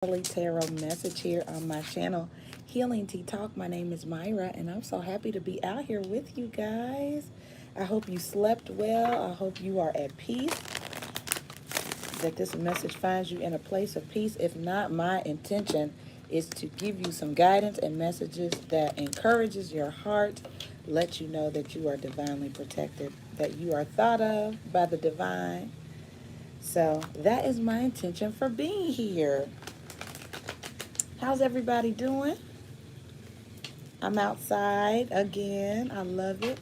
Daily Tarot message here on my channel, Healing Tea Talk. My name is Myra, and I'm so happy to be out here with you guys. I hope you slept well. I hope you are at peace, that this message finds you in a place of peace. If not, my intention is to give you some guidance and messages that encourages your heart, let you know that you are divinely protected, that you are thought of by the divine. So that is my intention for being here. How's everybody doing? I'm outside again. I love it.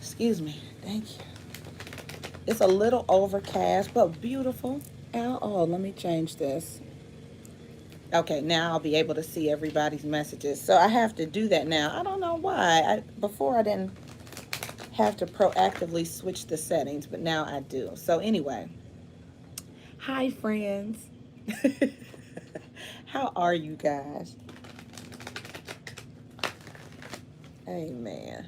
Excuse me. Thank you. It's a little overcast, but beautiful. Oh, let me change this. Okay, now I'll be able to see everybody's messages. So I have to do that now. I don't know why. Before I didn't have to proactively switch the settings, but now I do. So anyway, hi friends. How are you guys? Amen.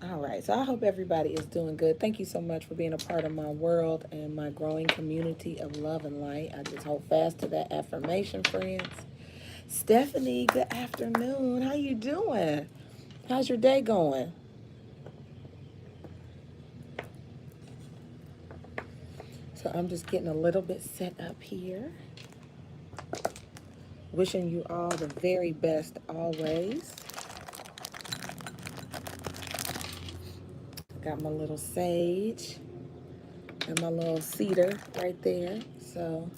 All right, so I hope everybody is doing good. Thank you so much for being a part of my world and my growing community of love and light. I just hold fast to that affirmation, friends. Stephanie, good afternoon. How you doing? How's your day going? So I'm just getting a little bit set up here. Wishing you all the very best always. Got my little sage and my little cedar right there. So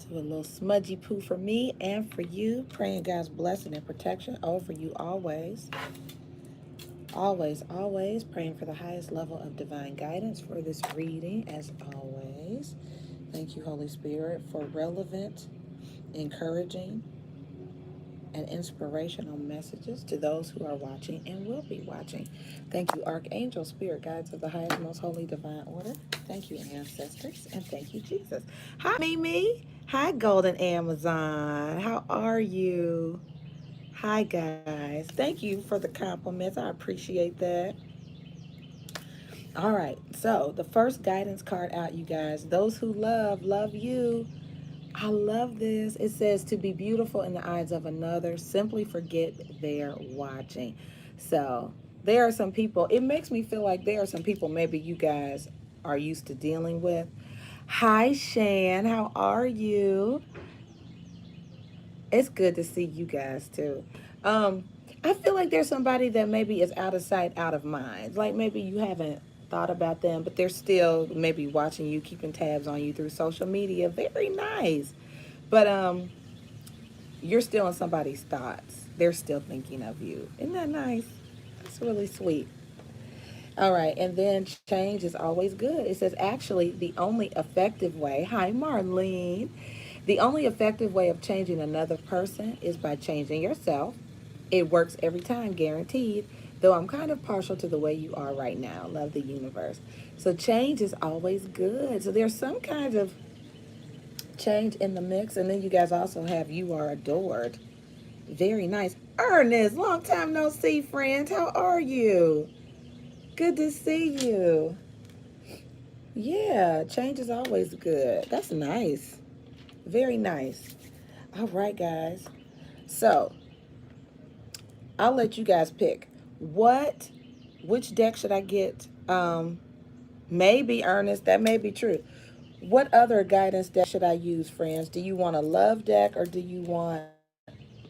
do a little smudgy poo for me and for you. Praying God's blessing and protection over you always. Always, always praying for the highest level of divine guidance for this reading, as always. Thank you, Holy Spirit, for relevant, encouraging, and inspirational messages to those who are watching and will be watching. Thank you, Archangel, Spirit Guides of the highest, most holy, divine order. Thank you, Ancestors, and thank you, Jesus. Hi, Mimi. Hi, Golden Amazon. How are you? Hi, guys. Thank you for the compliments. I appreciate that. All right, so the first guidance card out, you guys. Those who love you. I love this. It says to be beautiful in the eyes of another, simply forget they're watching. So there are some people, it makes me feel like there are some people maybe you guys are used to dealing with. Hi, Shan. How are you? It's good to see you guys too. Um, I feel like there's somebody that maybe is out of sight, out of mind. Like maybe you haven't thought about them, but they're still maybe watching you, keeping tabs on you through social media. Very nice. But you're still in somebody's thoughts. They're still thinking of you. Isn't that nice? That's really sweet. All right, and then change is always good. It says actually the only effective way. Hi, Marlene. The only effective way of changing another person is by changing yourself. It works every time, guaranteed. Though I'm kind of partial to the way you are right now. Love the universe. So change is always good. So there's some kind of change in the mix. And then you guys also have you are adored. Very nice. Ernest, long time no see, friend. How are you? Good to see you. Yeah, change is always good. That's nice. Very nice. All right, guys. So I'll let you guys pick. Which deck should I get? Maybe Ernest, that may be true. What other guidance deck should I use, friends? Do you want a love deck or do you want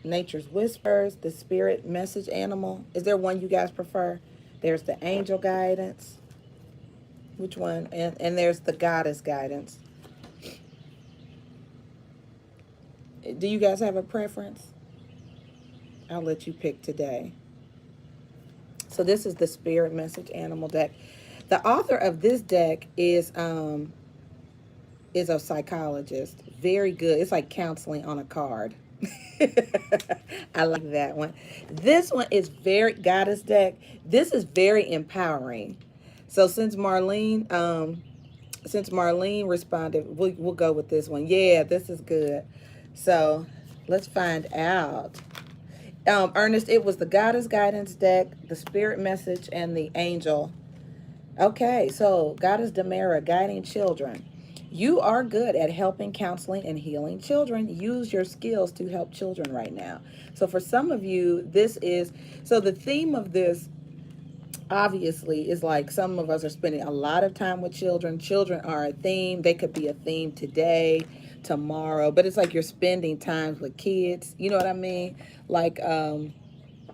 Nature's Whispers, the Spirit Message Animal? Is there one you guys prefer? There's the Angel Guidance. Which one? And there's the Goddess Guidance. Do you guys have a preference? I'll let you pick today. So this is the Spirit Message Animal deck. The author of this deck is a psychologist. Very good. It's like counseling on a card. I like that one. This one is very Goddess deck. This is very empowering. So since Marlene responded, we'll go with this one. Yeah, this is good. So let's find out. Ernest, it was the Goddess Guidance deck, the Spirit Message, and the Angel. Okay, so Goddess Demera, guiding children. You are good at helping, counseling, and healing children. Use your skills to help children right now. So for some of you, this is, so the theme of this obviously is like some of us are spending a lot of time with children. Children are a theme. They could be a theme today, tomorrow, but it's like you're spending time with kids. You know what I mean? Like,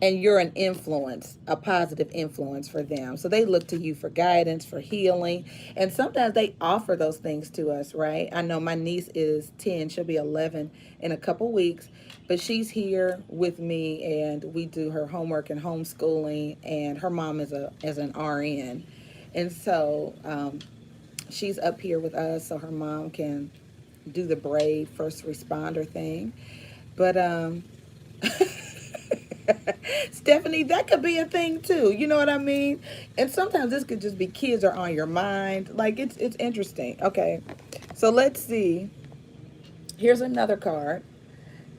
and you're an influence, a positive influence for them. So they look to you for guidance, for healing. And sometimes they offer those things to us, right? I know my niece is 10, she'll be 11 in a couple weeks, but she's here with me and we do her homework and homeschooling. And her mom is an RN. And so she's up here with us so her mom can do the brave first responder thing. But Stephanie, that could be a thing too. You know what I mean? And sometimes this could just be kids are on your mind. Like it's interesting. Okay. So let's see. Here's another card.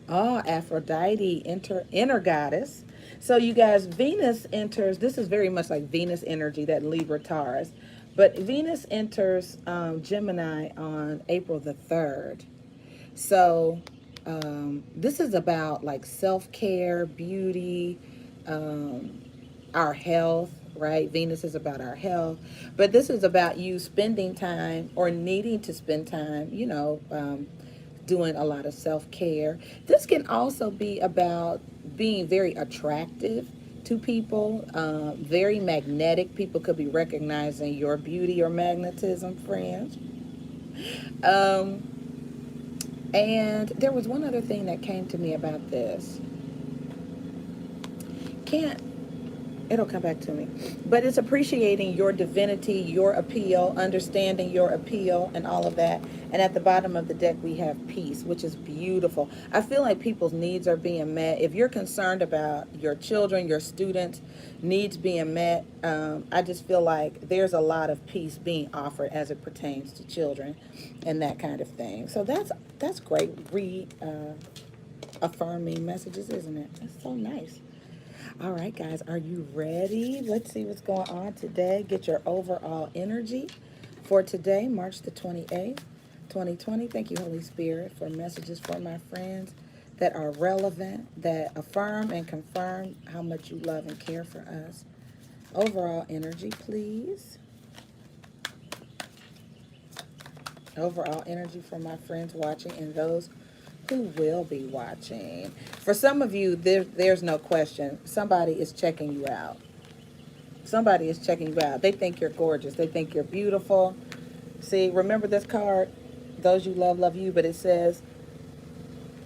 Oh, Aphrodite, inner goddess. So you guys, Venus enters, this is very much like Venus energy, that Libra Taurus. But Venus enters Gemini on April the 3rd. So this is about like self-care, beauty, our health, right? Venus is about our health, but this is about you spending time or needing to spend time, doing a lot of self-care. This can also be about being very attractive to people, very magnetic. People could be recognizing your beauty or magnetism, friends. Um, and there was one other thing that came to me about this. Can't It'll come back to me. But it's appreciating your divinity, your appeal, understanding your appeal, and all of that. And at the bottom of the deck, we have peace, which is beautiful. I feel like people's needs are being met. If you're concerned about your children, your students' needs being met, I just feel like there's a lot of peace being offered as it pertains to children and that kind of thing. So that's great affirming messages, isn't it? That's so nice. All right, guys, are you ready? Let's see what's going on today. Get your overall energy for today, March the 28th, 2020. Thank you, Holy Spirit, for messages for my friends that are relevant, that affirm and confirm how much you love and care for us. Overall energy, please. Overall energy for my friends watching and those who will be watching. For some of you, there's no question. Somebody is checking you out. Somebody is checking you out. They think you're gorgeous. They think you're beautiful. See, remember this card? Those you love, love you. But it says,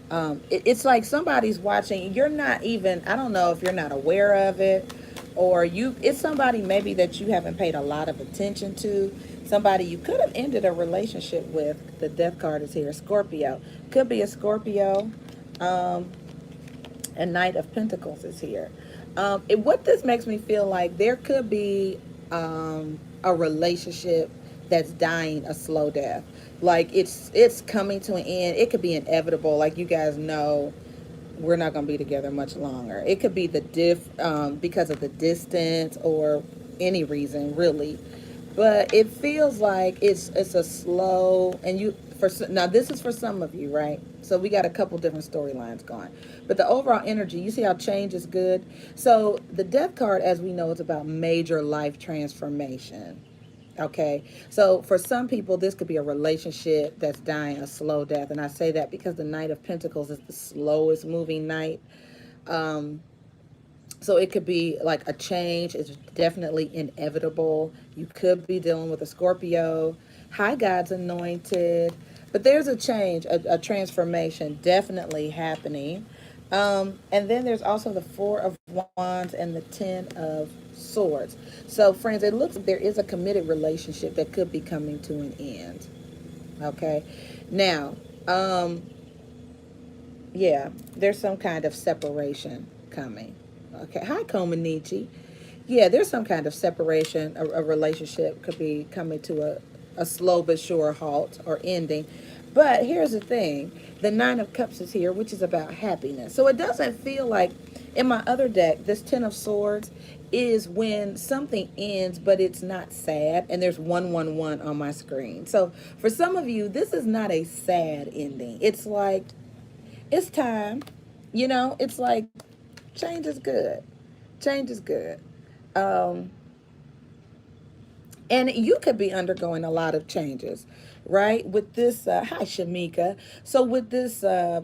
it's like somebody's watching. You're not even, I don't know if you're not aware of it. Or it's somebody maybe that you haven't paid a lot of attention to. Somebody you could have ended a relationship with. The death card is here. Scorpio. Could be a Scorpio. And Knight of Pentacles is here. What this makes me feel like, there could be a relationship that's dying a slow death. Like it's coming to an end. It could be inevitable. Like you guys know, we're not going to be together much longer. It could be because of the distance or any reason really. But it feels like it's a slow, and now this is for some of you, right? So we got a couple different storylines going. But the overall energy, you see how change is good? So the death card, as we know, is about major life transformation. Okay, so for some people, this could be a relationship that's dying a slow death. And I say that because the Knight of Pentacles is the slowest moving knight. So it could be like a change. It's definitely inevitable. You could be dealing with a Scorpio. Hi, God's anointed. But there's a change, a transformation definitely happening. And then there's also the Four of Wands and the Ten of Swords. So, friends, it looks like there is a committed relationship that could be coming to an end. Okay. Now, yeah, there's some kind of separation coming. Okay. Hi, Komanichi. Yeah, there's some kind of separation. A relationship could be coming to a slow but sure halt or ending. But here's the thing. The Nine of Cups is here, which is about happiness. So it doesn't feel like In my other deck, this Ten of Swords is when something ends, but it's not sad. And there's 111 on my screen. So for some of you, this is not a sad ending. It's like, it's time. You know, it's like change is good. Change is good. Um, and you could be undergoing a lot of changes, right? With this, hi Shamika. So with this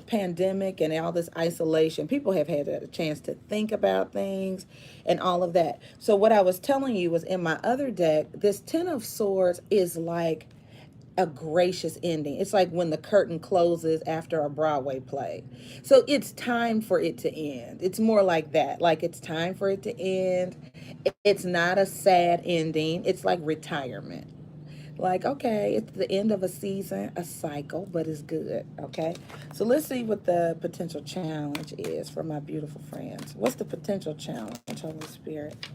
pandemic and all this isolation, people have had a chance to think about things and all of that. So what I was telling you was in my other deck, this Ten of Swords is like a gracious ending. It's like when the curtain closes after a Broadway play. So it's time for it to end. It's more like that. Like it's time for it to end. It's not a sad ending. It's like retirement. Like, okay, it's the end of a season, a cycle, but it's good. Okay. So let's see what the potential challenge is for my beautiful friends. What's the potential challenge, Holy Spirit?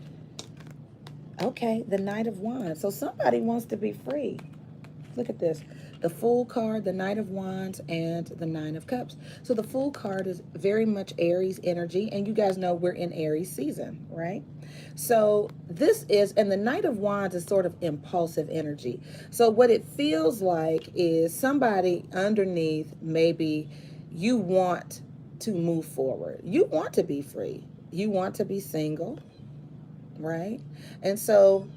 Okay, the Knight of Wands. So somebody wants to be free. Look at this. The Fool card, the Knight of Wands, and the Nine of Cups. So the Fool card is very much Aries energy, and you guys know we're in Aries season, right? So this is, and the Knight of Wands is sort of impulsive energy. So what it feels like is somebody underneath, maybe you want to move forward. You want to be free. You want to be single, right? And so,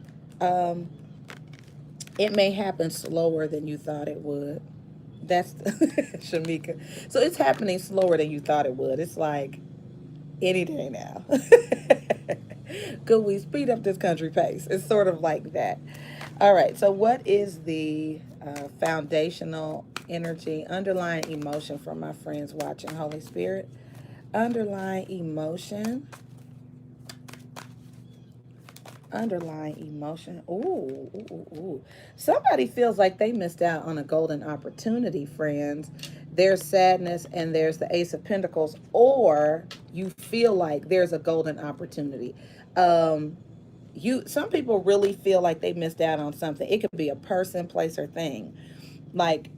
it may happen slower than you thought it would. That's Shamika. So it's happening slower than you thought it would. It's like any day now. Could we speed up this country pace? It's sort of like that. All right. So what is the foundational energy, underlying emotion for my friends watching, Holy Spirit? Underlying emotion. Underlying emotion. Ooh, ooh, ooh, ooh. Somebody feels like they missed out on a golden opportunity, friends. There's sadness and there's the Ace of Pentacles, or you feel like there's a golden opportunity. Um, some people really feel like they missed out on something. It could be a person, place, or thing. Like,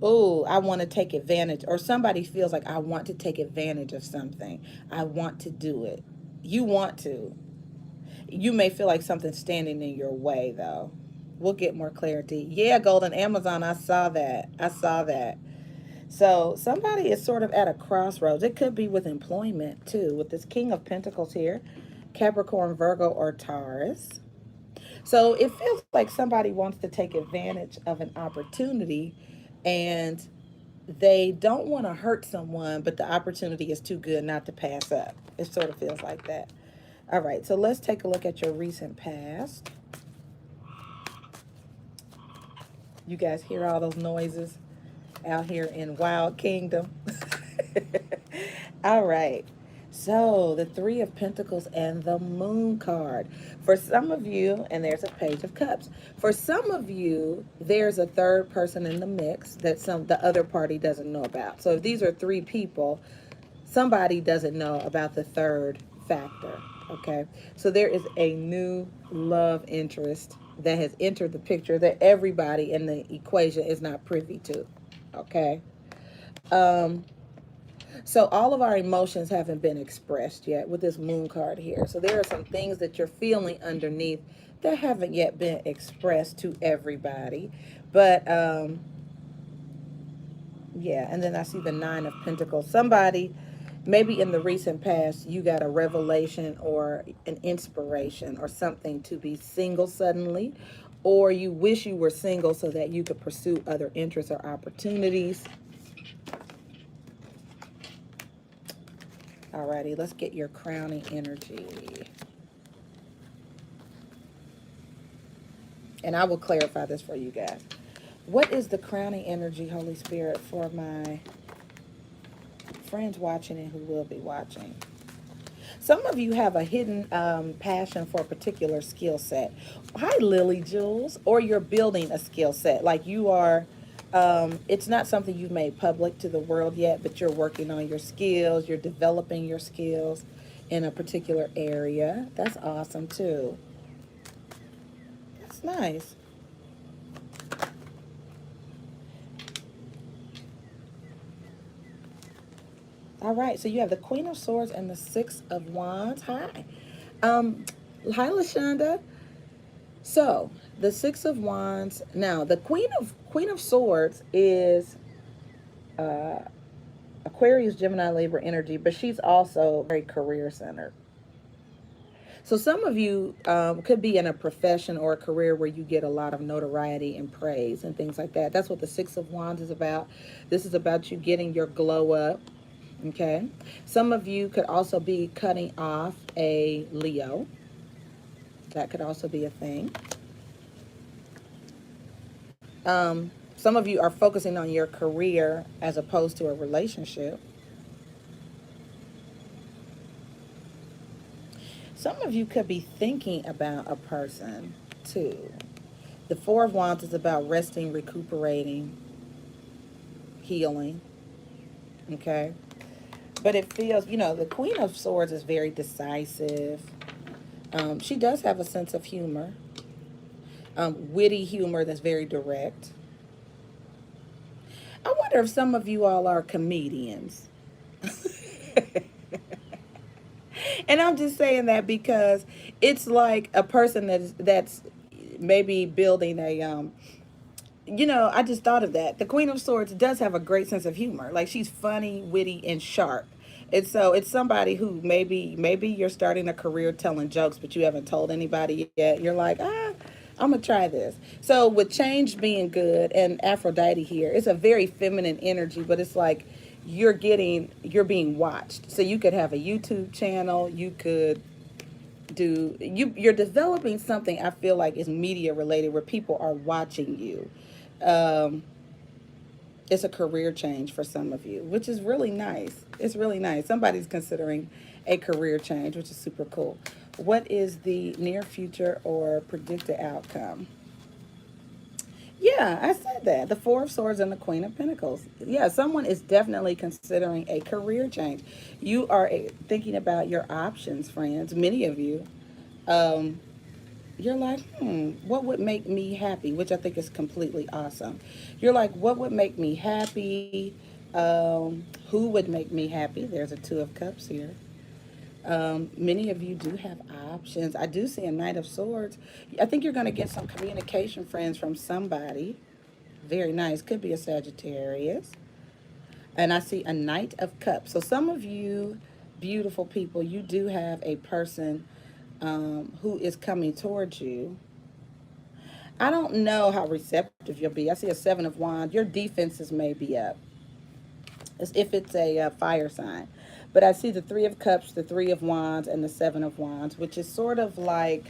oh, I want to take advantage, or somebody feels like I want to take advantage of something. I want to do it. You want to. You may feel like something's standing in your way, though. We'll get more clarity. Yeah, Golden Amazon, I saw that. I saw that. So somebody is sort of at a crossroads. It could be with employment, too, with this King of Pentacles here, Capricorn, Virgo, or Taurus. So it feels like somebody wants to take advantage of an opportunity and they don't want to hurt someone, but the opportunity is too good not to pass up. It sort of feels like that. All right, so let's take a look at your recent past. You guys hear all those noises out here in Wild Kingdom? All right. So the Three of Pentacles and the Moon card. For some of you, and there's a Page of Cups. For some of you, there's a third person in the mix that the other party doesn't know about. So if these are three people, somebody doesn't know about the third factor. Okay. So there is a new love interest that has entered the picture that everybody in the equation is not privy to. Okay. Um, so all of our emotions haven't been expressed yet with this moon card here. So there are some things that you're feeling underneath that haven't yet been expressed to everybody. But yeah, and then I see the Nine of Pentacles. Somebody, maybe in the recent past, you got a revelation or an inspiration or something to be single suddenly, or you wish you were single so that you could pursue other interests or opportunities. Alrighty, let's get your crowning energy. And I will clarify this for you guys. What is the crowning energy, Holy Spirit, for my friends watching and who will be watching? Some of you have a hidden passion for a particular skill set. Hi, Lily Jules. Or you're building a skill set. Like you are, it's not something you've made public to the world yet, but you're working on your skills. You're developing your skills in a particular area. That's awesome, too. That's nice. All right, so you have the Queen of Swords and the Six of Wands. Hi. Um, Hi, Lashonda. So the Six of Wands. Now, the Queen of Swords is uh, Aquarius, Gemini, Libra energy, but she's also very career centered. So some of you could be in a profession or a career where you get a lot of notoriety and praise and things like that. That's what the Six of Wands is about. This is about you getting your glow up. Okay. Some of you could also be cutting off a Leo. That could also be a thing. Some of you are focusing on your career as opposed to a relationship. Some of you could be thinking about a person too. The Four of Wands is about resting, recuperating, healing. Okay. But it feels, the Queen of Swords is very decisive. She does have a sense of humor, witty humor that's very direct. I wonder if some of you all are comedians. And I'm just saying that because it's like a person that's maybe building a I just thought of that. The Queen of Swords does have a great sense of humor. Like she's funny, witty, and sharp. And so it's somebody who maybe you're starting a career telling jokes, but you haven't told anybody yet. You're like, I'm gonna try this. So with change being good and Aphrodite here, it's a very feminine energy, but it's like you're being watched. So you could have a YouTube channel, you could you're developing something I feel like is media related where people are watching you. Um, it's a career change for some of you, which is really nice. It's really nice. Somebody's considering a career change, which is super cool. What is the near future or predicted outcome? Yeah, I said that. The Four of Swords and the Queen of Pentacles. Yeah, someone is definitely considering a career change. You are thinking about your options, friends. Many of you. Um, you're like, what would make me happy? Which I think is completely awesome. You're like, what would make me happy? Who would make me happy? There's a Two of Cups here. Many of you do have options. I do see a Knight of Swords. I think you're going to get some communication, friends, from somebody. Very nice. Could be a Sagittarius. And I see a Knight of Cups. So some of you beautiful people, you do have a person who is coming towards you. I don't know how receptive you'll be. I see a Seven of Wands. Your defenses may be up, as if it's a fire sign. But I see the Three of Cups, the Three of Wands, and the Seven of Wands, which is sort of like,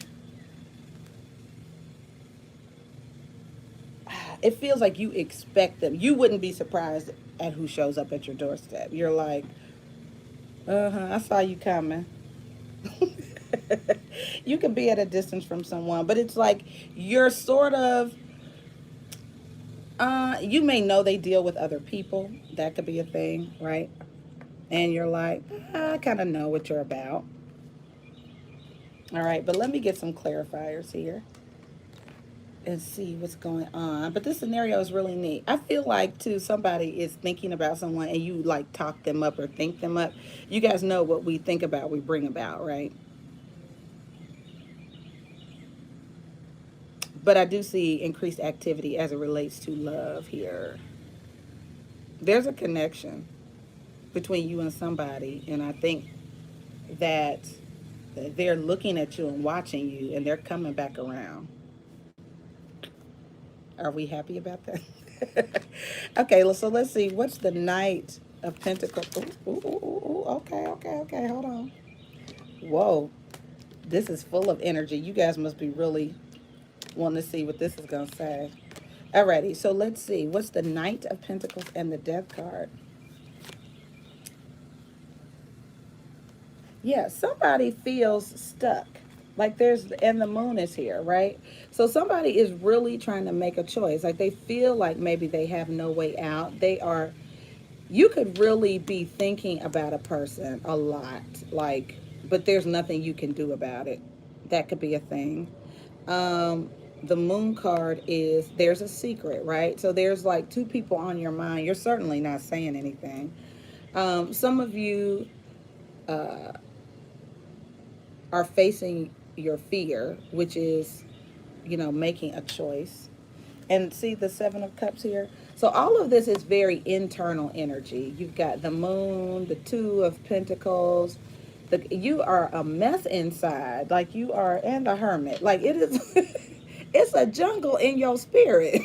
it feels like you expect them. You wouldn't be surprised at who shows up at your doorstep. You're like, I saw you coming. You could be at a distance from someone, but it's like you're sort of, you may know they deal with other people. That could be a thing, right? And you're like, I kind of know what you're about. All right, but let me get some clarifiers here and see what's going on. But this scenario is really neat. I feel like too somebody is thinking about someone and you like talk them up or think them up. You guys know what we think about, we bring about, right? But I do see increased activity as it relates to love here. There's a connection between you and somebody, and I think that they're looking at you and watching you and they're coming back around. Are we happy about that? Okay, so let's see. What's the Knight of Pentacles? Ooh, ooh, ooh, ooh. Okay, okay, okay. Hold on. Whoa. This is full of energy. You guys must be really wanting to see what this is going to say. Alrighty, so let's see. What's the Knight of Pentacles and the Death card? Yeah, somebody feels stuck. Like and the moon is here, right? So somebody is really trying to make a choice. Like they feel like maybe they have no way out. You could really be thinking about a person a lot, like, but there's nothing you can do about it. That could be a thing. The moon card is there's a secret, right? So there's like two people on your mind. You're certainly not saying anything. Some of you are facing your fear, which is, making a choice. And see the Seven of Cups here? So all of this is very internal energy. You've got the Moon, the Two of Pentacles. You are a mess inside, like you are, and the Hermit. Like it is, it's a jungle in your spirit.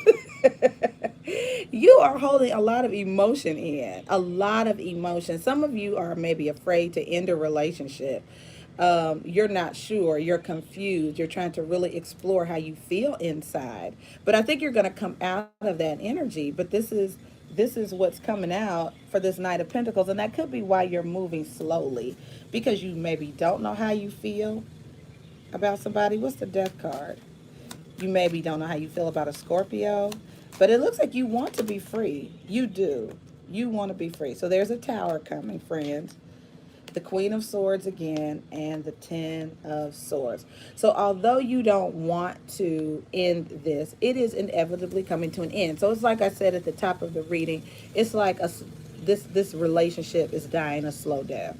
You are holding a lot of emotion in, a lot of emotion. Some of you are maybe afraid to end a relationship. You're not sure, you're confused, you're trying to really explore how you feel inside. But I think you're going to come out of that energy. But this is what's coming out for this Knight of Pentacles, and that could be why you're moving slowly, because you maybe don't know how you feel about somebody. What's the Death card? You maybe don't know how you feel about a Scorpio, but it looks like you want to be free. You do. You want to be free. So there's a Tower coming, friends. The Queen of Swords again, and the Ten of Swords. So although you don't want to end this, it is inevitably coming to an end. So it's like I said at the top of the reading, it's like this relationship is dying a slow death.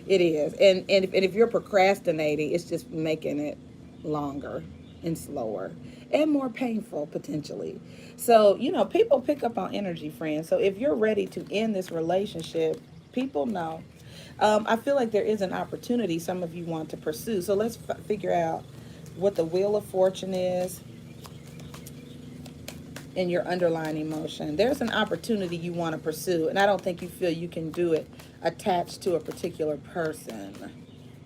It is. And if you're procrastinating, it's just making it longer and slower and more painful potentially. So, people pick up on energy, friends. So if you're ready to end this relationship, people know. I feel like there is an opportunity some of you want to pursue. So let's figure out what the Wheel of Fortune is in your underlying emotion. There's an opportunity you want to pursue, and I don't think you feel you can do it attached to a particular person,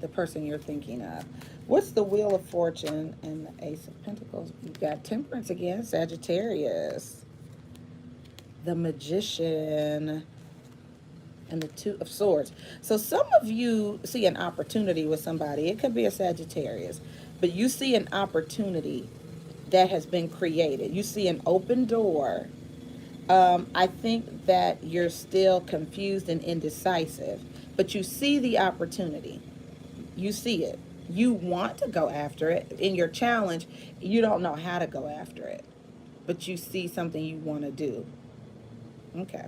the person you're thinking of. What's the Wheel of Fortune and the Ace of Pentacles? You've got Temperance again, Sagittarius, the Magician, and the Two of Swords. So some of you see an opportunity with somebody. It could be a Sagittarius, but you see an opportunity that has been created. You see an open door. I think that you're still confused and indecisive, but you see the opportunity. You see it. You want to go after it. In your challenge, you don't know how to go after it, but you see something you want to do. Okay.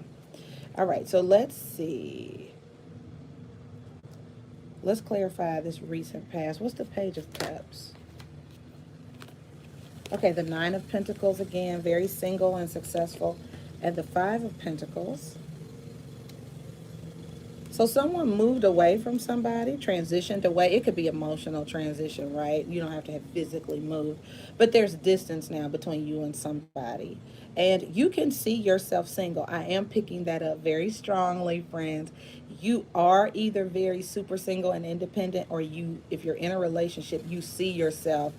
All right. So let's see. Let's clarify this recent past. What's the Page of Cups? Okay, the Nine of Pentacles again, very single and successful. And the Five of Pentacles. So someone moved away from somebody, transitioned away. It could be emotional transition, right? You don't have to have physically moved. But there's distance now between you and somebody. And you can see yourself single. I am picking that up very strongly, friends. You are either very super single and independent, or if you're in a relationship, you see yourself,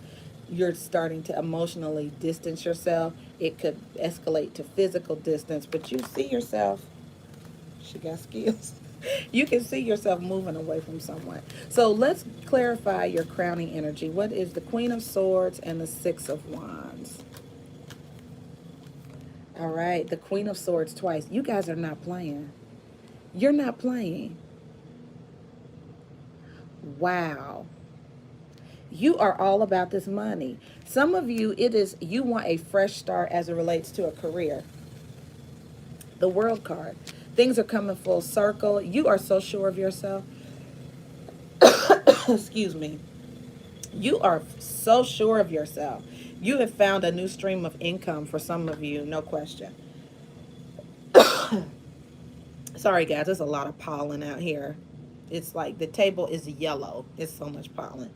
you're starting to emotionally distance yourself. It could escalate to physical distance, but you see yourself. She got skills. You can see yourself moving away from someone. So let's clarify your crowning energy. What is the Queen of Swords and the Six of Wands? All right, the Queen of Swords twice. You guys are not playing. You're not playing. Wow. You are all about this money. Some of you, you want a fresh start as it relates to a career. The World card. Things are coming full circle. You are so sure of yourself. Excuse me. You are so sure of yourself. You have found a new stream of income for some of you, no question. Sorry, guys, there's a lot of pollen out here. It's like the table is yellow. It's so much pollen.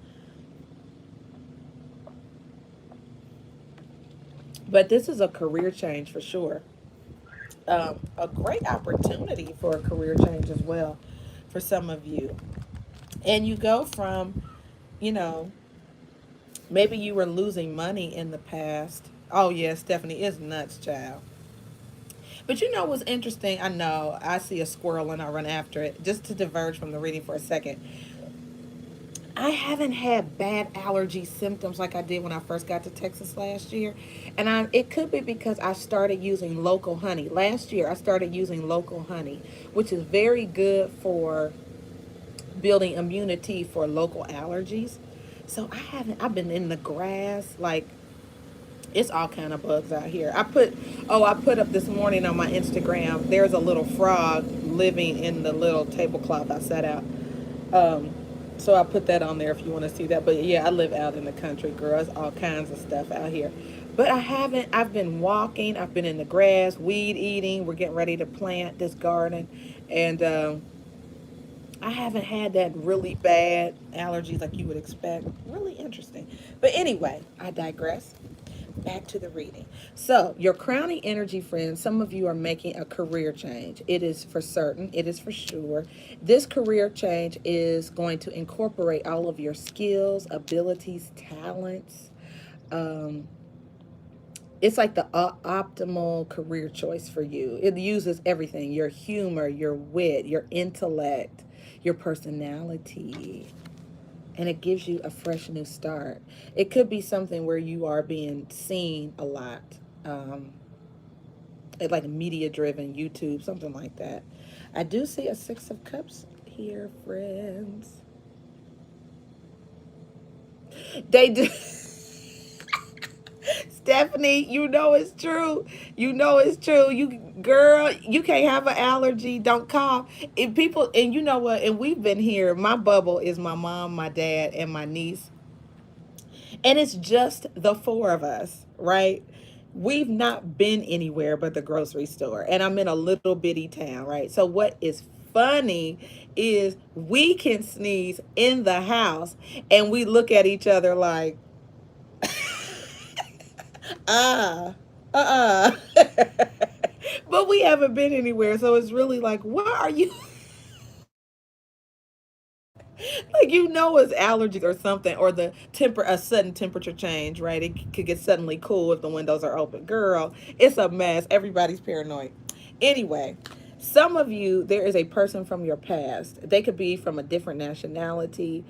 But this is a career change for sure. A great opportunity for a career change as well for some of you. And you go from, you know, maybe you were losing money in the past. Oh, yeah, Stephanie is nuts, child. But you know what's interesting? I know I see a squirrel and I run after it. Just to diverge from the reading for a second, I haven't had bad allergy symptoms like I did when I first got to Texas last year. And it could be because I started using local honey. Last year I started using local honey, which is very good for building immunity for local allergies. So I've been in the grass, like It's all kind of bugs out here. I put up this morning on my Instagram. There's a little frog living in the little tablecloth I set out. Um, so I put that on there if you want to see that. But yeah, I live out in the country, girl. It's all kinds of stuff out here. But I haven't. I've been walking. I've been in the grass, weed eating. We're getting ready to plant this garden, and I haven't had that really bad allergies like you would expect. Really interesting. But anyway, I digress. Back to the reading. So, your crowning energy, friends, some of you are making a career change. It is for certain, it is for sure. This career change is going to incorporate all of your skills, abilities, talents. Um, it's like the optimal career choice for you. It uses everything: your humor, your wit, your intellect, your personality, and it gives you a fresh new start. It could be something where you are being seen a lot, um, like media driven, YouTube, something like that. I do see a Six of Cups here, friends. They do. Stephanie, you know it's true. You know it's true. You girl, you can't have an allergy. Don't cough. And people, and you know what? And we've been here. My bubble is my mom, my dad, and my niece. And it's just the four of us, right? We've not been anywhere but the grocery store. And I'm in a little bitty town, right? So, what is funny is we can sneeze in the house and we look at each other like, ah, but we haven't been anywhere. So, it's really like, why are you? Like, you know, it's allergies or something, or a sudden temperature change, right? It could get suddenly cool if the windows are open. Girl, it's a mess. Everybody's paranoid. Anyway, some of you, there is a person from your past. They could be from a different nationality.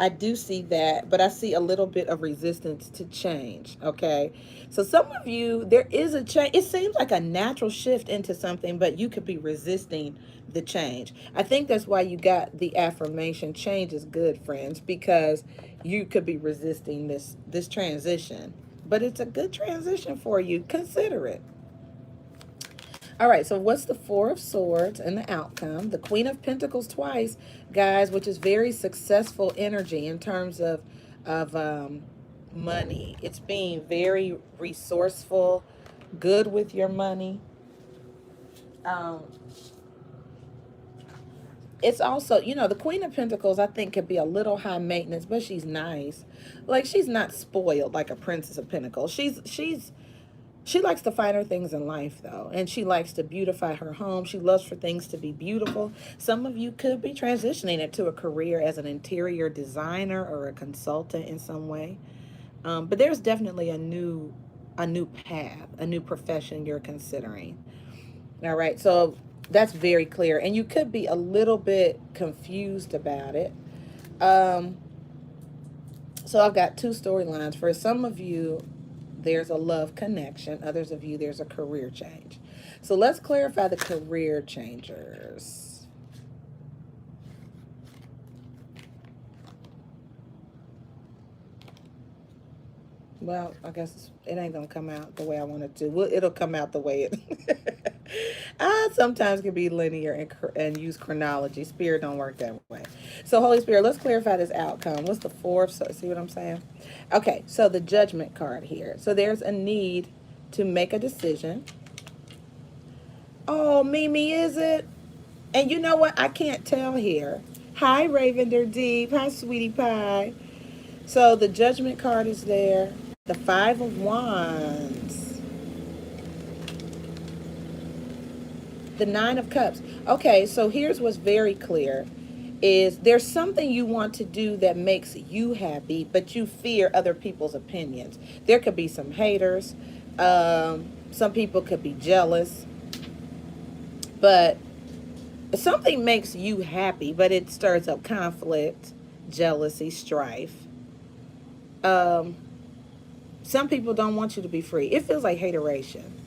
I do see that, but I see a little bit of resistance to change. Okay, so some of you, there is a change. It seems like a natural shift into something, but you could be resisting the change. I think that's why you got the affirmation: change is good, friends, because you could be resisting this transition. But it's a good transition for you. Consider it. All right, so what's the Four of Swords and the outcome? The Queen of Pentacles twice, guys, which is very successful energy in terms of money. It's being very resourceful, good with your money. Um, it's also, the Queen of Pentacles, I think, could be a little high maintenance, but she's nice. Like, she's not spoiled like a Princess of Pentacles. She likes the finer things in life, though, and she likes to beautify her home. She loves for things to be beautiful. Some of you could be transitioning into a career as an interior designer or a consultant in some way. But there's definitely a new path, a new profession you're considering. All right, so that's very clear, and you could be a little bit confused about it. Um, so I've got two storylines. For some of you, there's a love connection. Others of you, there's a career change. So let's clarify the career changers. Well, I guess it ain't gonna come out the way I want it to. Well, it'll come out the way it. I sometimes can be linear and use chronology. Spirit don't work that way. So Holy Spirit, let's clarify this outcome. What's the fourth? So, see what I'm saying? Okay, so the Judgment card here. So there's a need to make a decision. Oh, Mimi, is it? And you know what? I can't tell here. Hi, Ravender Deep. Hi, Sweetie Pie. So the Judgment card is there. The Five of Wands. The Nine of Cups. Okay, so here's what's very clear is there's something you want to do that makes you happy, but you fear other people's opinions. There could be some haters. Some people could be jealous. But something makes you happy, but it stirs up conflict, jealousy, strife. Um, some people don't want you to be free. It feels like hateration.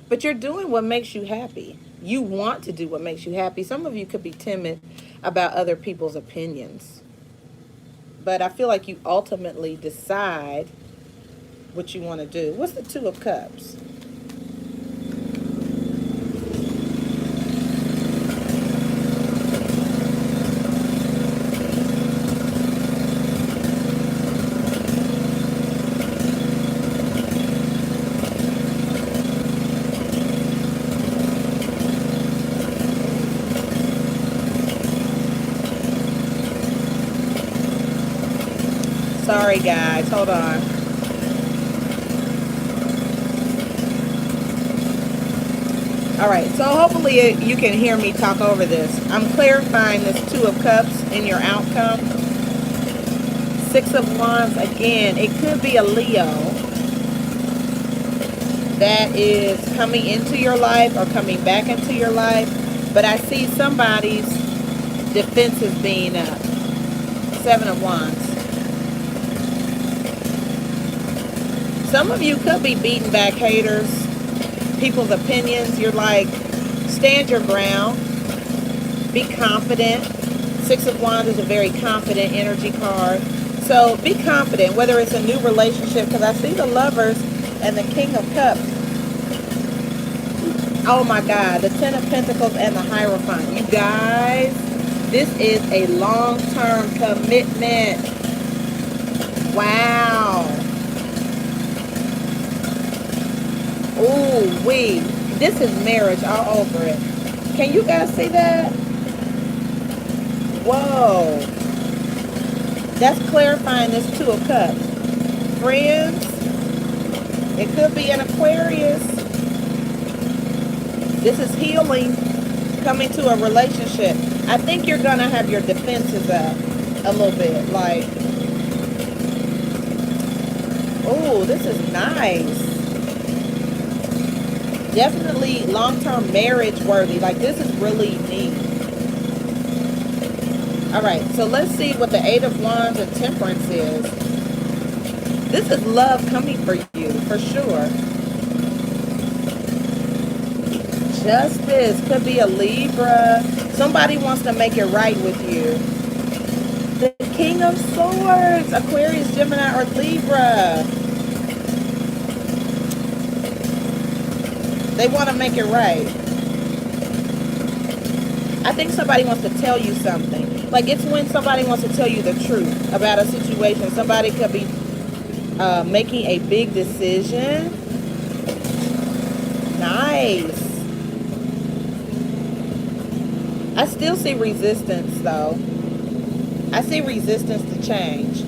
But you're doing what makes you happy. You want to do what makes you happy. Some of you could be timid about other people's opinions. But I feel like you ultimately decide what you want to do. What's the Two of Cups? Sorry, guys. Hold on. All right. So hopefully you can hear me talk over this. I'm clarifying this Two of Cups in your outcome. Six of Wands, again, it could be a Leo that is coming into your life or coming back into your life. But I see somebody's defenses being up. Seven of Wands. Some of you could be beating back haters, people's opinions. You're like, stand your ground. Be confident. Six of Wands is a very confident energy card. So be confident, whether it's a new relationship, because I see the Lovers and the King of Cups. Oh my God, the Ten of Pentacles and the Hierophant. You guys, this is a long-term commitment. Wow. Ooh, this is marriage all over it. Can you guys see that? Whoa. That's clarifying this Two of Cups. Friends, it could be an Aquarius. This is healing, coming to a relationship. I think you're going to have your defenses up a little bit. Like, oh, this is nice. Definitely long-term marriage worthy. Like, this is really neat. All right, so let's see what the Eight of Wands and Temperance is. This is love coming for you, for sure. Justice could be a Libra. Somebody wants to make it right with you. The King of Swords, Aquarius, Gemini, or Libra. They want to make it right. I think somebody wants to tell you something. Like, it's when somebody wants to tell you the truth about a situation. Somebody could be making a big decision. Nice. I still see resistance, though. I see resistance to change.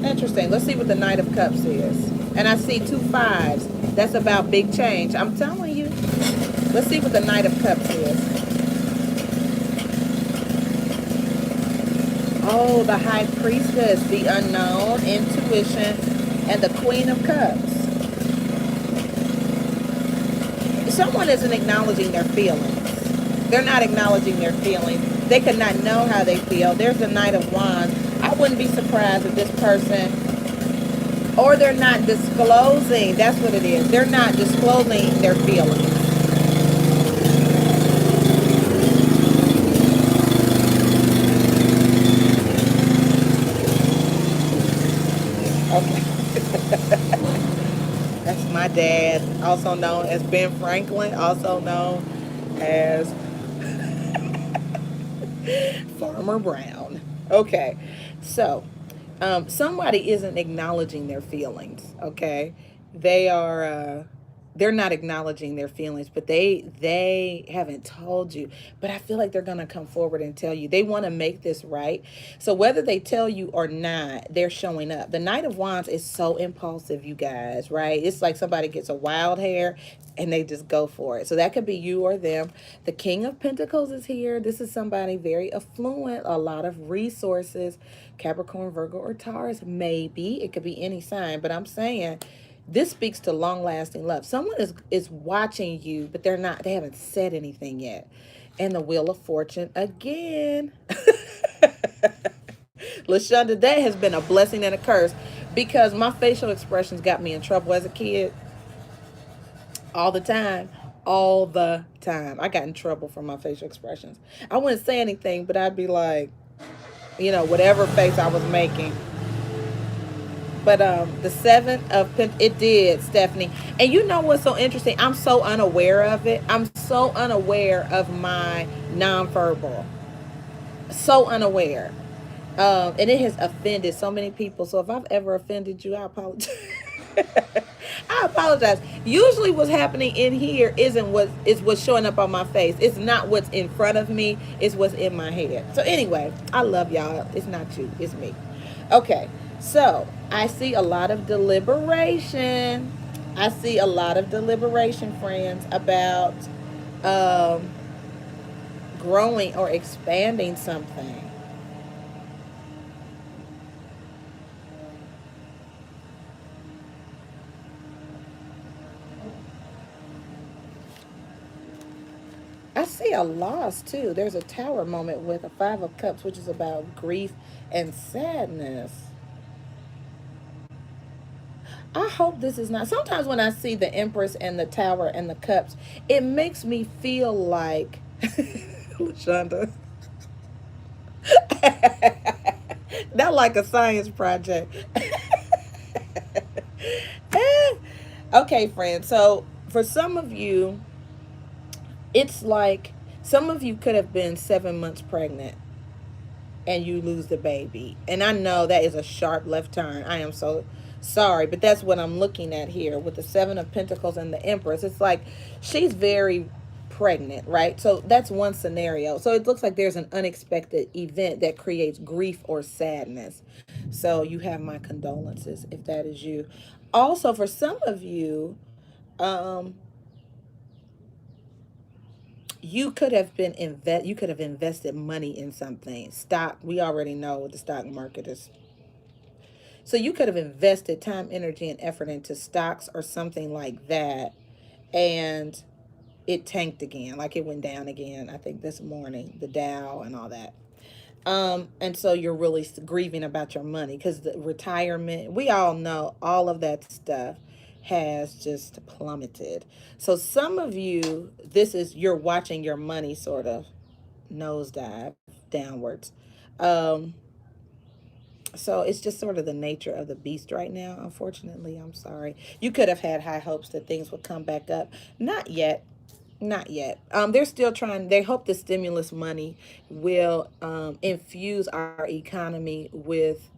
Interesting. Let's see what the Knight of Cups is. And I see 2 5s. That's about big change. I'm telling you. Let's see what the Knight of Cups is. Oh, the High Priestess, the unknown, intuition, and the Queen of Cups. Someone isn't acknowledging their feelings. They're not acknowledging their feelings. They could not know how they feel. There's the Knight of Wands. I wouldn't be surprised if this person, or they're not disclosing. That's what it is. They're not disclosing their feelings. Okay. That's my dad, also known as Ben Franklin, also known as Farmer Brown. Okay, so somebody isn't acknowledging their feelings. Okay, they are. They're not acknowledging their feelings, but they haven't told you. But I feel like they're gonna come forward and tell you. They want to make this right. So whether they tell you or not, they're showing up. The Knight of Wands is so impulsive, you guys. Right? It's like somebody gets a wild hair and they just go for it. So that could be you or them. The King of Pentacles is here. This is somebody very affluent, a lot of resources. Capricorn, Virgo, or Taurus. Maybe it could be any sign, but I'm saying this speaks to long-lasting love. Someone is watching you, but they haven't said anything yet. And the Wheel of Fortune again. LaShonda, that has been a blessing and a curse, because my facial expressions got me in trouble as a kid all the time. all the time. I got in trouble for my facial expressions. I wouldn't say anything, but I'd be like, whatever face I was making. But the seven of it did, Stephanie. And you know what's so interesting? I'm so unaware of it. I'm so unaware of my nonverbal. So unaware. And it has offended so many people. So if I've ever offended you, I apologize. I apologize. Usually what's happening in here isn't what is what's showing up on my face. It's not what's in front of me, it's what's in my head. So anyway, I love y'all. It's not you, it's me. Okay. So I see a lot of deliberation. I see a lot of deliberation, friends, about um, growing or expanding something. I see a loss too. There's a tower moment with a five of cups, which is about grief and sadness. I hope this is not. Sometimes when I see the Empress and the tower and the cups, it makes me feel like Lashonda. Not like a science project. Okay, friends. So for some of you, it's like some of you could have been 7 months pregnant and you lose the baby. And I know that is a sharp left turn. I am so sorry, but that's what I'm looking at here with the Seven of Pentacles and the Empress. It's like she's very pregnant, right? So that's one scenario. So it looks like there's an unexpected event that creates grief or sadness. So you have my condolences if that is you. Also, for some of you, um, you could have invested money in something. Stock, we already know what the stock market is. So you could have invested time, energy, and effort into stocks or something like that, and it tanked again, like it went down again. I think this morning, the Dow and all that. And so you're really grieving about your money because the retirement, we all know all of that stuff has just plummeted. So some of you, you're watching your money sort of nosedive downwards. Um, so it's just sort of the nature of the beast right now. Unfortunately, I'm sorry. You could have had high hopes that things would come back up. Not yet. Not yet. They're still trying. They hope the stimulus money will infuse our economy with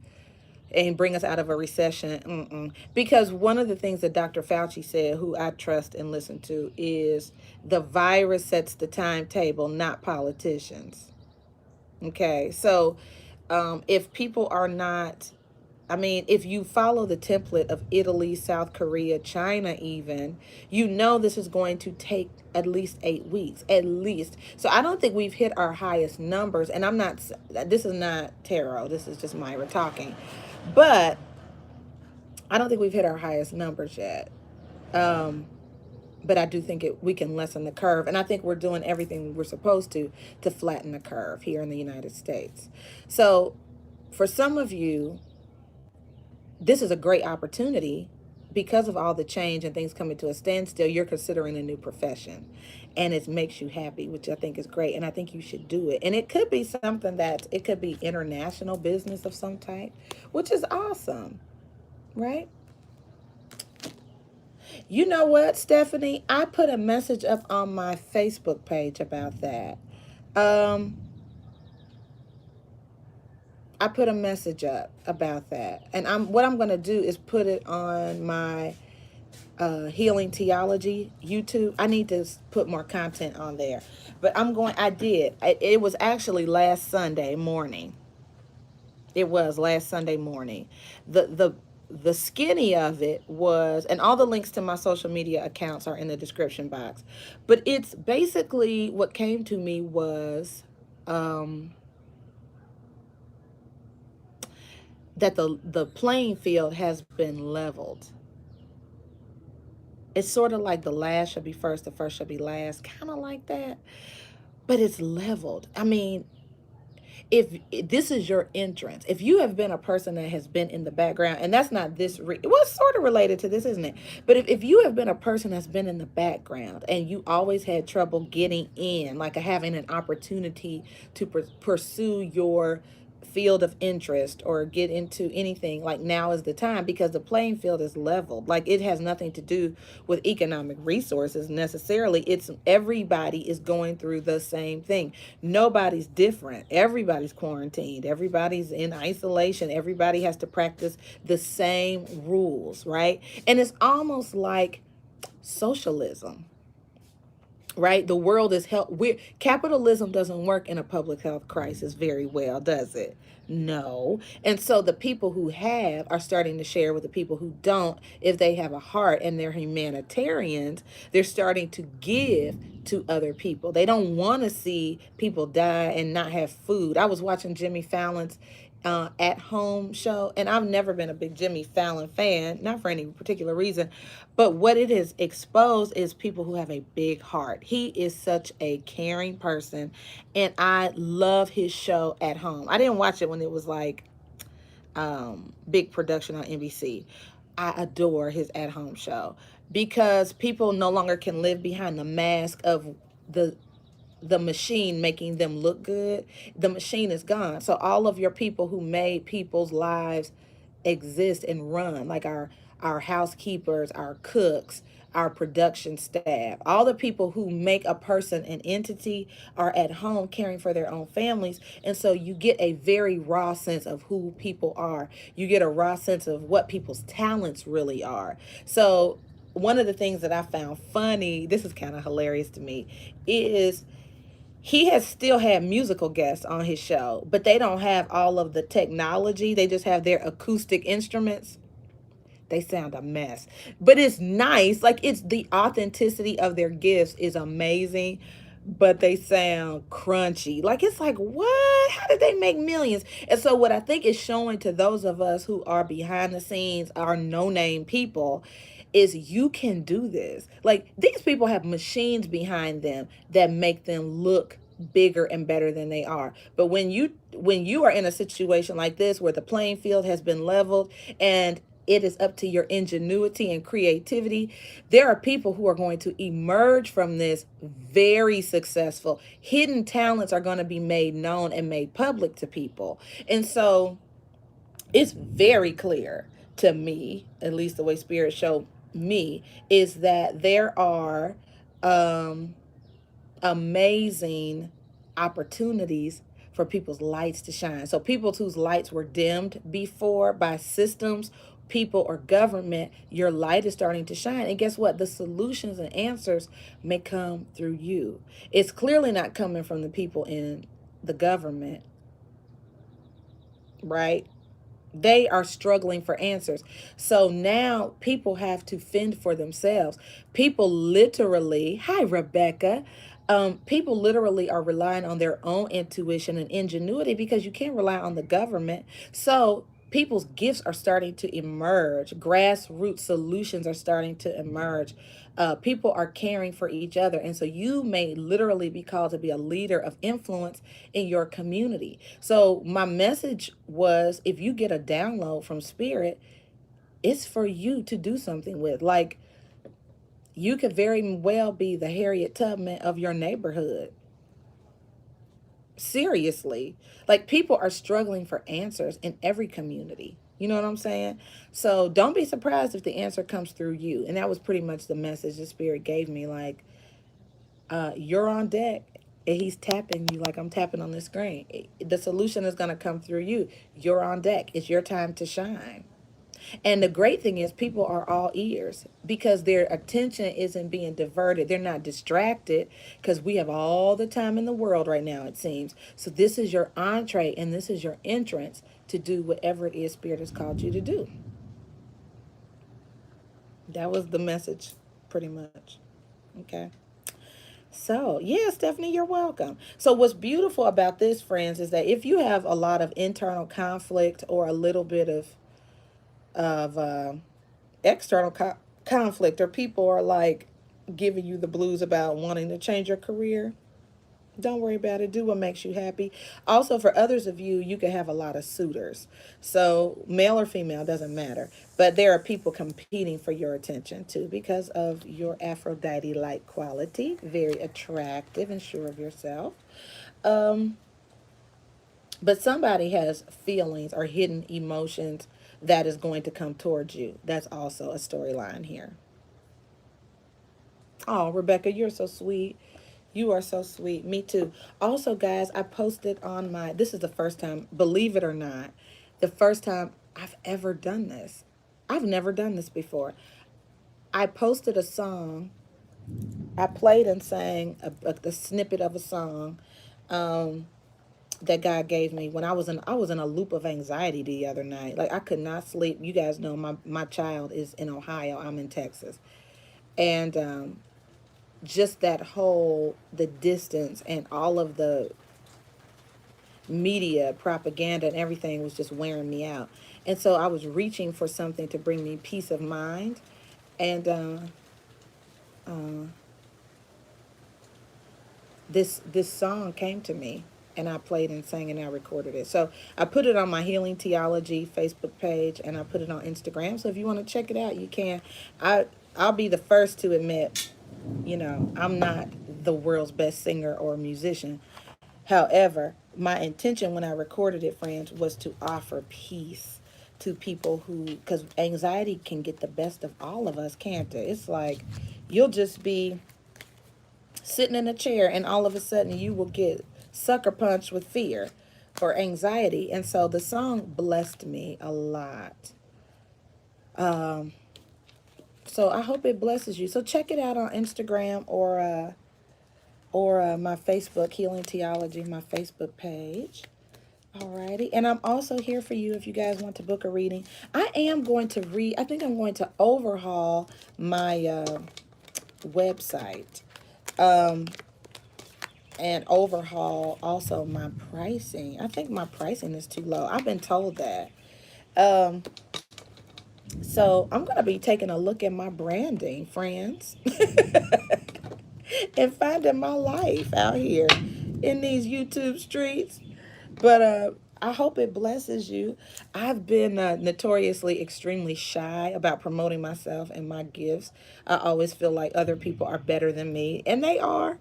and bring us out of a recession. Because one of the things that Dr. Fauci said, who I trust and listen to, is the virus sets the timetable, not politicians. Okay, so if people are not, I mean, if you follow the template of Italy, South Korea, China, even, you know this is going to take at least 8 weeks, at least. So I don't think we've hit our highest numbers. And this is not tarot, this is just Myra talking. But I don't think we've hit our highest numbers yet. Um, but I do think we can lessen the curve. And I think we're doing everything we're supposed to flatten the curve here in the United States. So for some of you, this is a great opportunity because of all the change and things coming to a standstill. You're considering a new profession and it makes you happy, which I think is great. And I think you should do it. And it could be something it could be international business of some type, which is awesome, right? You know what, Stephanie? I put a message up on my Facebook page about that. Um, I put a message up about that, and what I'm going to do is put it on my Healing Theology YouTube. I need to put more content on there, but I did. It was actually last Sunday morning. It was last Sunday morning. The skinny of it was, and all the links to my social media accounts are in the description box. But it's basically what came to me was um, that the playing field has been leveled. It's sort of like the last shall be first, the first shall be last, kind of like that. But it's leveled. I mean, if this is your entrance, if you have been a person that has been in the background, and that's not this, well, it's sort of related to this, isn't it? But if you have been a person that's been in the background and you always had trouble getting in, like having an opportunity to pursue your field of interest or get into anything, like now is the time, because the playing field is leveled. Like it has nothing to do with economic resources necessarily. It's everybody is going through the same thing. Nobody's different. Everybody's quarantined, everybody's in isolation, everybody has to practice the same rules, right? And it's almost like socialism, right? The world is help. Capitalism doesn't work in a public health crisis very well, does it? No. And so the people who have are starting to share with the people who don't. If they have a heart and they're humanitarians, they're starting to give to other people. They don't want to see people die and not have food. I was watching Jimmy Fallon's at home show, and I've never been a big Jimmy Fallon fan, not for any particular reason, but what it has exposed is people who have a big heart. He is such a caring person, and I love his show at home. I didn't watch it when it was like big production on NBC. I adore his at home show because people no longer can live behind the mask of the machine making them look good. The machine is gone. So all of your people who made people's lives exist and run, like our housekeepers, our cooks, our production staff, all the people who make a person an entity are at home caring for their own families. And so you get a very raw sense of who people are. You get a raw sense of what people's talents really are. So one of the things that I found funny, this is kind of hilarious to me, is he has still had musical guests on his show, but they don't have all of the technology. They just have their acoustic instruments. They sound a mess, but it's nice. Like it's the authenticity of their gifts is amazing, but they sound crunchy. Like it's like, what? How did they make millions? And so what I think is showing to those of us who are behind the scenes, are no name people, is you can do this. Like these people have machines behind them that make them look bigger and better than they are. But when you are in a situation like this where the playing field has been leveled and it is up to your ingenuity and creativity, there are people who are going to emerge from this very successful. Hidden talents are going to be made known and made public to people. And so it's very clear to me, at least the way Spirit showed me, is that there are um, amazing opportunities for people's lights to shine. So people whose lights were dimmed before by systems, people, or government, your light is starting to shine. And guess what? The solutions and answers may come through you. It's clearly not coming from the people in the government, right? They are struggling for answers. So now people have to fend for themselves. People literally, hi, Rebecca. People literally are relying on their own intuition and ingenuity because you can't rely on the government. So people's gifts are starting to emerge. Grassroots solutions are starting to emerge. People are caring for each other. And so you may literally be called to be a leader of influence in your community. So my message was, if you get a download from Spirit, it's for you to do something with. Like, you could very well be the Harriet Tubman of your neighborhood. Seriously. Like, people are struggling for answers in every community. You know what I'm saying? So don't be surprised if the answer comes through you. And that was pretty much the message the Spirit gave me. Like, you're on deck. And he's tapping you like I'm tapping on the screen. The solution is going to come through you. You're on deck. It's your time to shine. And the great thing is people are all ears because their attention isn't being diverted. They're not distracted because we have all the time in the world right now, it seems. So this is your entree and this is your entrance to do whatever it is Spirit has called you to do. That was the message, pretty much. Okay. So, yeah, Stephanie, you're welcome. So, what's beautiful about this, friends, is that if you have a lot of internal conflict or a little bit of external conflict, or people are like giving you the blues about wanting to change your career, Don't worry about it. Do what makes you happy. Also, for others of you, you can have a lot of suitors. So, male or female, doesn't matter. But there are people competing for your attention too because of your Aphrodite like quality. Very attractive and sure of yourself. Um, but somebody has feelings or hidden emotions that is going to come towards you. That's also a storyline here. Oh, Rebecca, you're so sweet. You are so sweet. Me too. Also, guys, I posted on my, this is the first time, believe it or not, the first time I've ever done this. I've never done this before. I posted a song. I played and sang a snippet of a song that God gave me when I was in a loop of anxiety the other night. Like I could not sleep. You guys know my child is in Ohio. I'm in Texas. And just that whole the distance and all of the media propaganda and everything was just wearing me out, and so I was reaching for something to bring me peace of mind. And uh, this song came to me, and I played and sang and I recorded it. So I put it on my Healing Theology Facebook page, and I put it on Instagram. So if you want to check it out, you can. I'll be the first to admit, I'm not the world's best singer or musician. However, my intention when I recorded it, friends, was to offer peace to people who, because anxiety can get the best of all of us, can't it? It's like you'll just be sitting in a chair and all of a sudden you will get sucker punched with fear or anxiety. And so the song blessed me a lot. Um, so I hope it blesses you. So check it out on Instagram or my Facebook, Healing Theology, my Facebook page. Alrighty. And I'm also here for you if you guys want to book a reading. I am going to I think I'm going to overhaul my website. Um, and overhaul also my pricing. I think my pricing is too low. I've been told that. Um, so I'm going to be taking a look at my branding, friends, and finding my life out here in these YouTube streets. But I hope it blesses you. I've been notoriously extremely shy about promoting myself and my gifts. I always feel like other people are better than me, and they are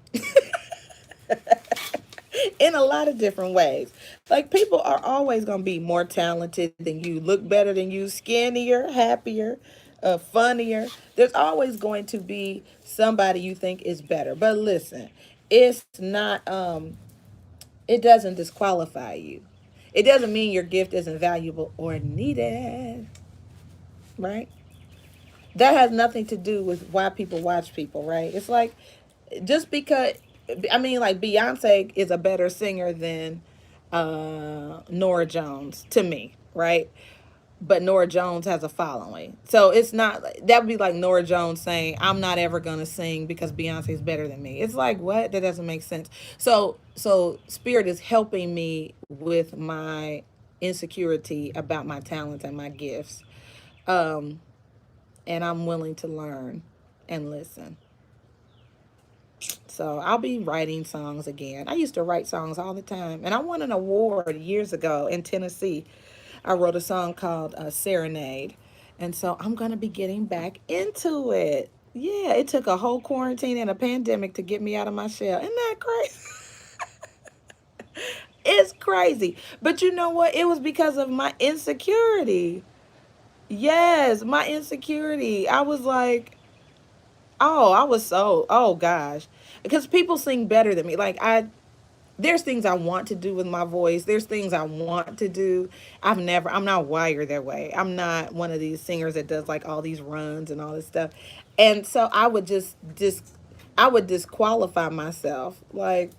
in a lot of different ways. Like people are always going to be more talented than you, look better than you, skinnier, happier, funnier. There's always going to be somebody you think is better. But listen, it's not it doesn't disqualify you. It doesn't mean your gift isn't valuable or needed, right? That has nothing to do with why people watch people, right? It's like just because I mean like Beyonce is a better singer than Nora Jones to me, right? But Nora Jones has a following. So it's not that would be like Nora Jones saying, I'm not ever gonna sing because Beyonce is better than me. It's like what? That doesn't make sense. So Spirit is helping me with my insecurity about my talents and my gifts. Um, and I'm willing to learn and listen. So I'll be writing songs again. I used to write songs all the time, and I won an award years ago in Tennessee. I wrote a song called Serenade, and so I'm gonna be getting back into it. Yeah, it took a whole quarantine and a pandemic to get me out of my shell. Isn't that crazy? It's crazy. But you know what? It was because of my insecurity. Yes, my insecurity. I was like, oh, I was so, oh gosh. Because people sing better than me. Like there's things I want to do with my voice. There's things I want to do. I'm not wired that way. I'm not one of these singers that does like all these runs and all this stuff. And so I would disqualify myself. Like,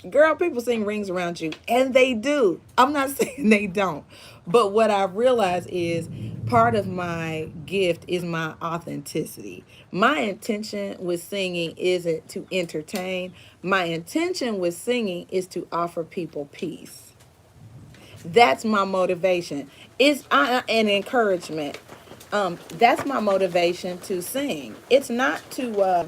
girl, people sing rings around you, and they do. I'm not saying they don't. But what I realize is part of my gift is my authenticity. My intention with singing isn't to entertain. My intention with singing is to offer people peace. That's my motivation. It's an encouragement. That's my motivation to sing. It's not to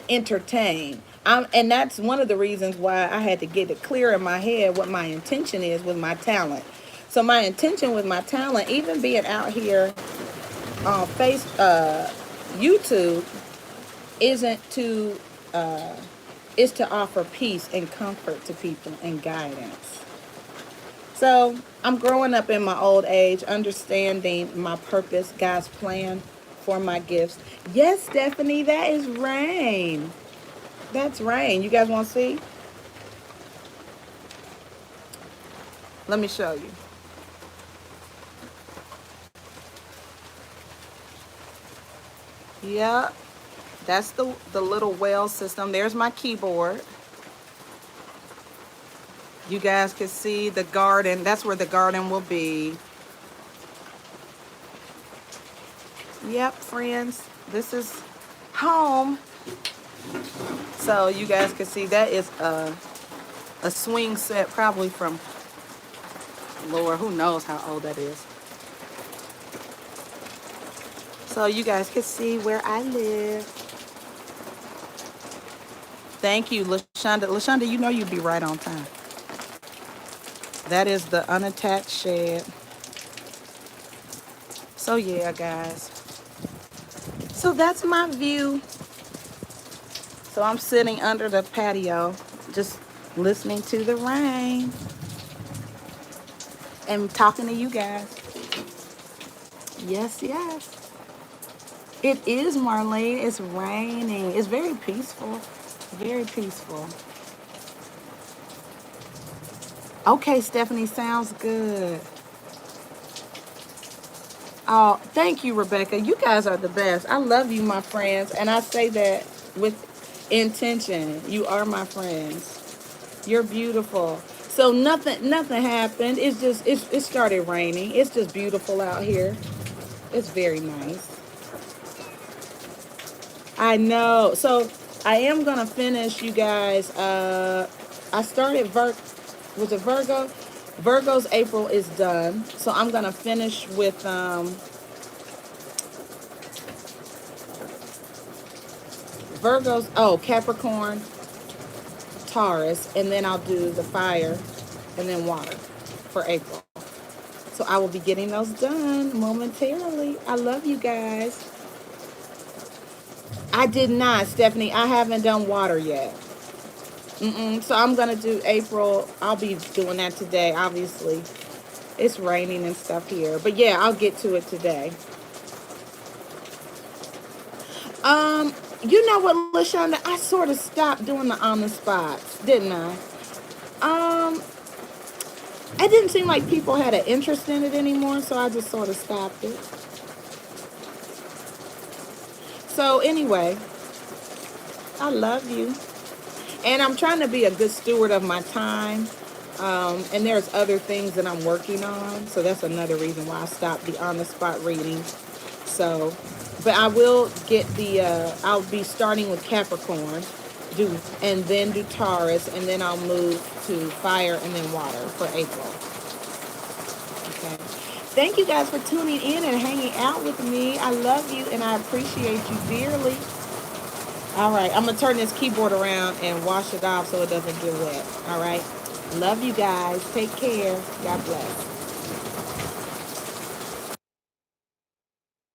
entertain. And that's one of the reasons why I had to get it clear in my head what my intention is with my talent. So my intention with my talent, even being out here on YouTube, isn't to is to offer peace and comfort to people and guidance. So I'm growing up in my old age, understanding my purpose, God's plan for my gifts. Yes, Stephanie, that is rain. That's rain. You guys want to see? Let me show you. Yeah, that's the little well system. There's my keyboard. You guys can see the garden. That's where the garden will be. Yep, friends, this is home. So you guys can see that is a swing set, probably from, Lord, who knows how old that is. So you guys can see where I live. Thank you, LaShonda. LaShonda, you know you'd be right on time. That is the unattached shed. So yeah, guys. So that's my view. So I'm sitting under the patio, just listening to the rain and talking to you guys. Yes, yes. It is, Marlene. It's raining. It's very peaceful. Very peaceful. Okay, Stephanie, sounds good. Oh, thank you, Rebecca. You guys are the best. I love you, my friends. And I say that with intention. You are my friends. You're beautiful. So nothing happened. It's just it started raining. It's just beautiful out here. It's very nice. I know. So I am gonna finish, you guys. I started was it Virgo? Virgo's April is done. So I'm gonna finish with Virgo's, oh, Capricorn, Taurus, and then I'll do the fire and then water for April. So I will be getting those done momentarily. I love you guys. I did not, Stephanie. I haven't done water yet. So I'm going to do April. I'll be doing that today, obviously. It's raining and stuff here. But yeah, I'll get to it today. You know what, LaShonda? I sort of stopped doing the on the spots, didn't I? It didn't seem like people had an interest in it anymore, so I just sort of stopped it. So anyway, I love you. And I'm trying to be a good steward of my time. And there's other things that I'm working on. So that's another reason why I stopped the on-the-spot reading. So, but I will get I'll be starting with Capricorn, and then do Taurus, and then I'll move to fire and then water for April. Okay. Thank you guys for tuning in and hanging out with me. I love you and I appreciate you dearly. All right, I'm going to turn this keyboard around and wash it off so it doesn't get wet. All right. Love you guys. Take care. God bless.